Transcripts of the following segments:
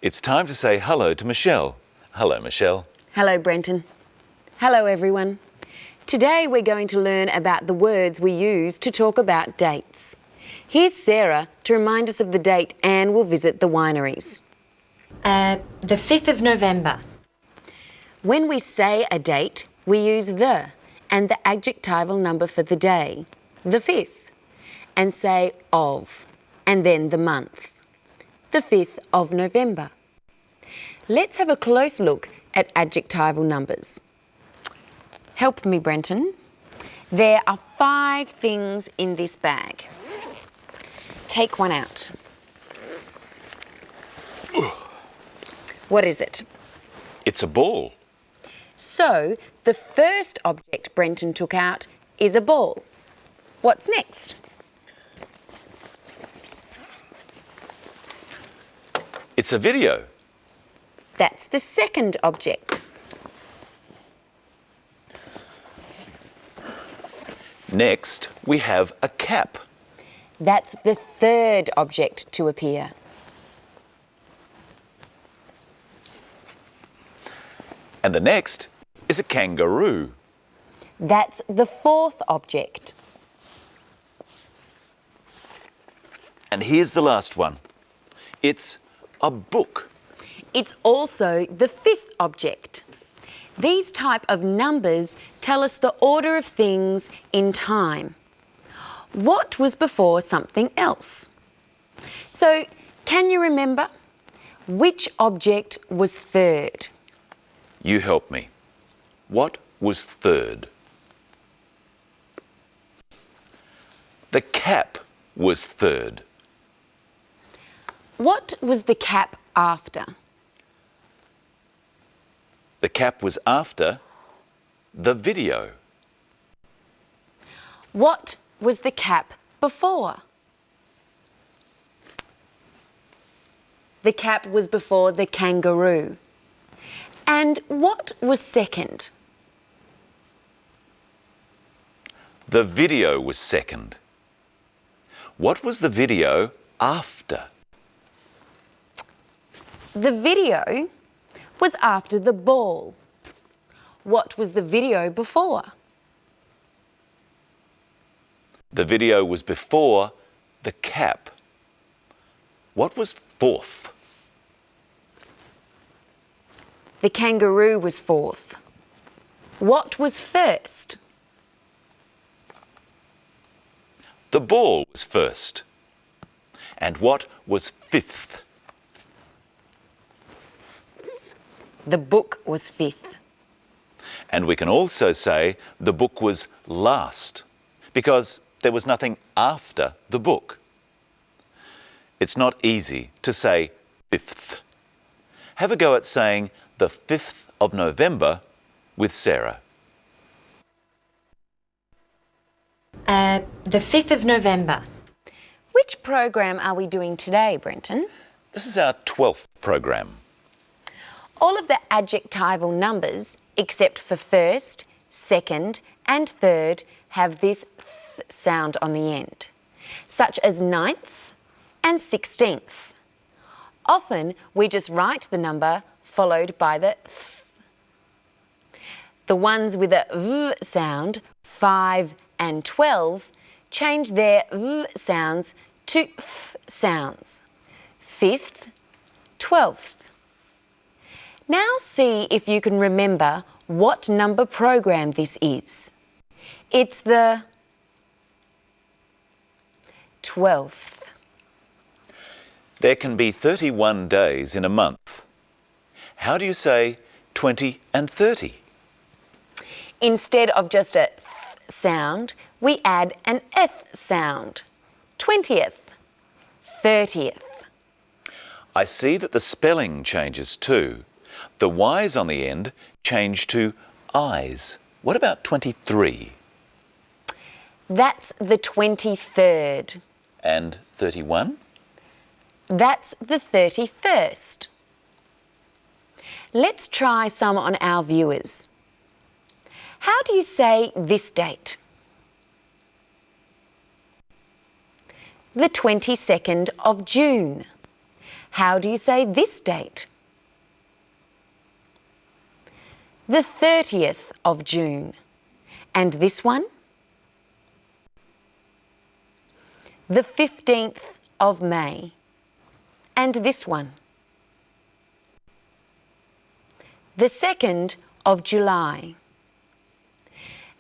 It's time to say hello to Michelle. Hello, Michelle. Hello, Brenton. Hello, everyone. Today we're going to learn about the words we use to talk about dates. Here's Sarah to remind us of the date Anne will visit the wineries. The 5th of November. When we say a date, we use the and the adjectival number for the day, the 5th, and say of, and then the month, the 5th of November. Let's have a close look at adjectival numbers. Help me, Brenton. There are 5 things in this bag. Take one out. What is it? It's a ball. So, the first object Brenton took out is a ball. What's next? It's a video. That's the second object. Next, we have a cap. That's the third object to appear. And the next is a kangaroo. That's the fourth object. And here's the last one. It's a book. It's also the fifth object. These type of numbers tell us the order of things in time. What was before something else? So, can you remember? Which object was third? You help me. What was third? The cap was third. What was the cap after? The cap was after the video. What was the cap before? The cap was before the kangaroo. And what was second? The video was second. What was the video after? The video was after the ball. What was the video before? The video was before the cap. What was fourth? The kangaroo was fourth. What was first? The ball was first. And what was fifth? The book was fifth. And we can also say the book was last, because there was nothing after the book. It's not easy to say fifth. Have a go at saying the 5th of November with Sarah. The 5th of November. Which program are we doing today, Brenton? This is our 12th program. All of the adjectival numbers, except for first, second and third, have this th sound on the end, such as 9th and 16th. Often we just write the number followed by the th. The ones with a v sound, 5 and 12, change their v sounds to f sounds. 5th, 12th. Now see if you can remember what number program this is. It's the 12th. There can be 31 days in a month. How do you say 20 and 30? Instead of just a th sound, we add an eth sound. 20th, 30th. I see that the spelling changes too. The Y's on the end change to I's. What about 23? That's the 23rd. And 31? That's the 31st. Let's try some on our viewers. How do you say this date? The 22nd of June. How do you say this date? The 30th of June. And this one? The 15th of May. And this one? The 2nd of July.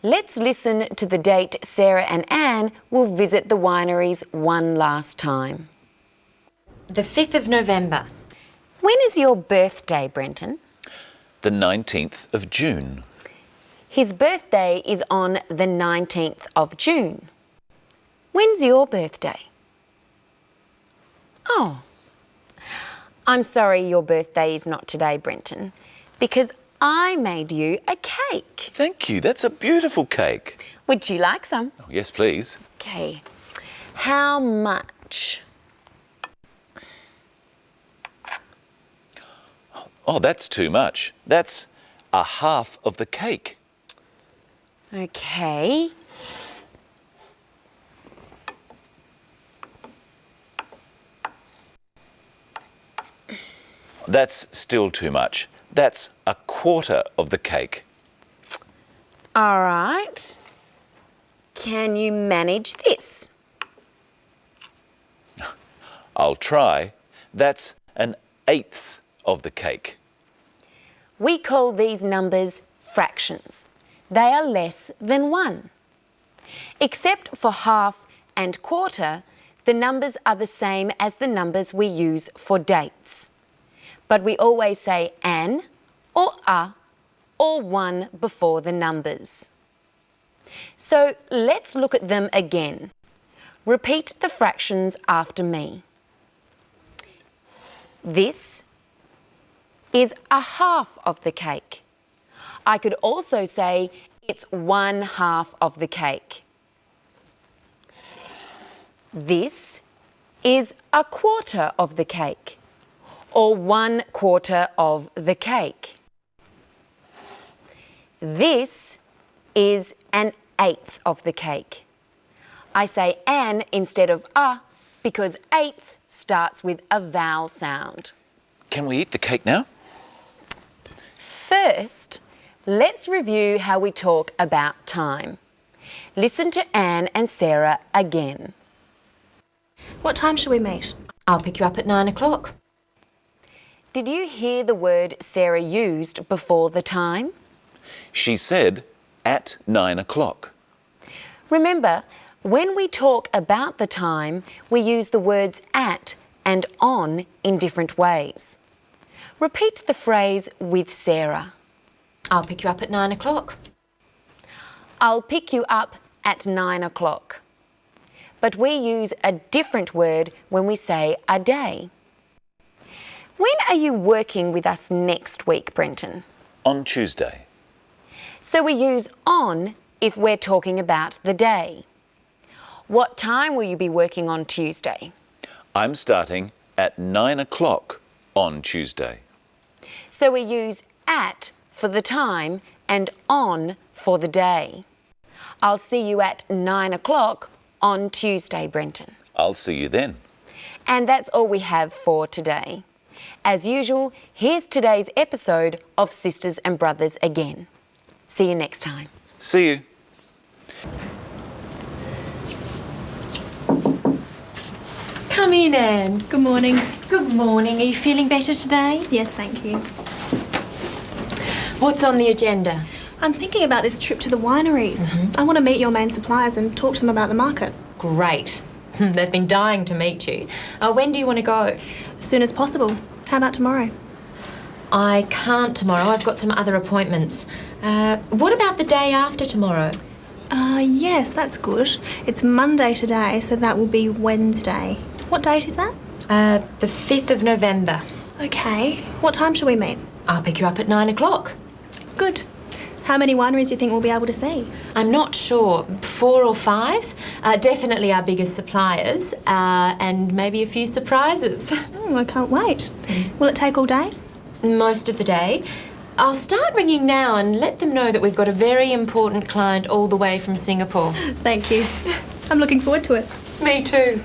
Let's listen to the date Sarah and Anne will visit the wineries one last time. The 5th of November. When is your birthday, Brenton? The 19th of June. His birthday is on the 19th of June. When's your birthday? Oh, I'm sorry your birthday is not today, Brenton, because I made you a cake. Thank you. That's a beautiful cake. Would you like some? Oh, yes, please. Okay. How much? Oh, that's too much. That's a half of the cake. Okay. That's still too much. That's a quarter of the cake. All right. Can you manage this? I'll try. That's an eighth of the cake. We call these numbers fractions. They are less than 1. Except for half and quarter, the numbers are the same as the numbers we use for dates. But we always say an or a or 1 before the numbers. So let's look at them again. Repeat the fractions after me. This is a half of the cake. I could also say it's 1/2 of the cake. This is a quarter of the cake, or 1/4 of the cake. This is an eighth of the cake. I say an instead of a because eighth starts with a vowel sound. Can we eat the cake now? First, let's review how we talk about time. Listen to Anne and Sarah again. What time shall we meet? I'll pick you up at 9 o'clock. Did you hear the word Sarah used before the time? She said at 9 o'clock. Remember, when we talk about the time, we use the words at and on in different ways. Repeat the phrase with Sarah. I'll pick you up at 9 o'clock. I'll pick you up at 9 o'clock. But we use a different word when we say a day. When are you working with us next week, Brenton? On Tuesday. So we use on if we're talking about the day. What time will you be working on Tuesday? I'm starting at 9 o'clock on Tuesday. So we use at for the time and on for the day. I'll see you at 9 o'clock on Tuesday, Brenton. I'll see you then. And that's all we have for today. As usual, here's today's episode of Sisters and Brothers again. See you next time. See you. Come in, Anne. Good morning. Good morning. Are you feeling better today? Yes, thank you. What's on the agenda? I'm thinking about this trip to the wineries. I want to meet your main suppliers and talk to them about the market. Great. They've been dying to meet you. When do you want to go? As soon as possible. How about tomorrow? I can't tomorrow. I've got some other appointments. What about the day after tomorrow? Yes, that's good. It's Monday today, so that will be Wednesday. What date is that? The 5th of November. Okay. What time shall we meet? I'll pick you up at 9 o'clock. Good. How many wineries do you think we'll be able to see? I'm not sure. 4 or 5. Definitely our biggest suppliers, and maybe a few surprises. Oh, I can't wait. Will it take all day? Most of the day. I'll start ringing now and let them know that we've got a very important client all the way from Singapore. Thank you. I'm looking forward to it. Me too.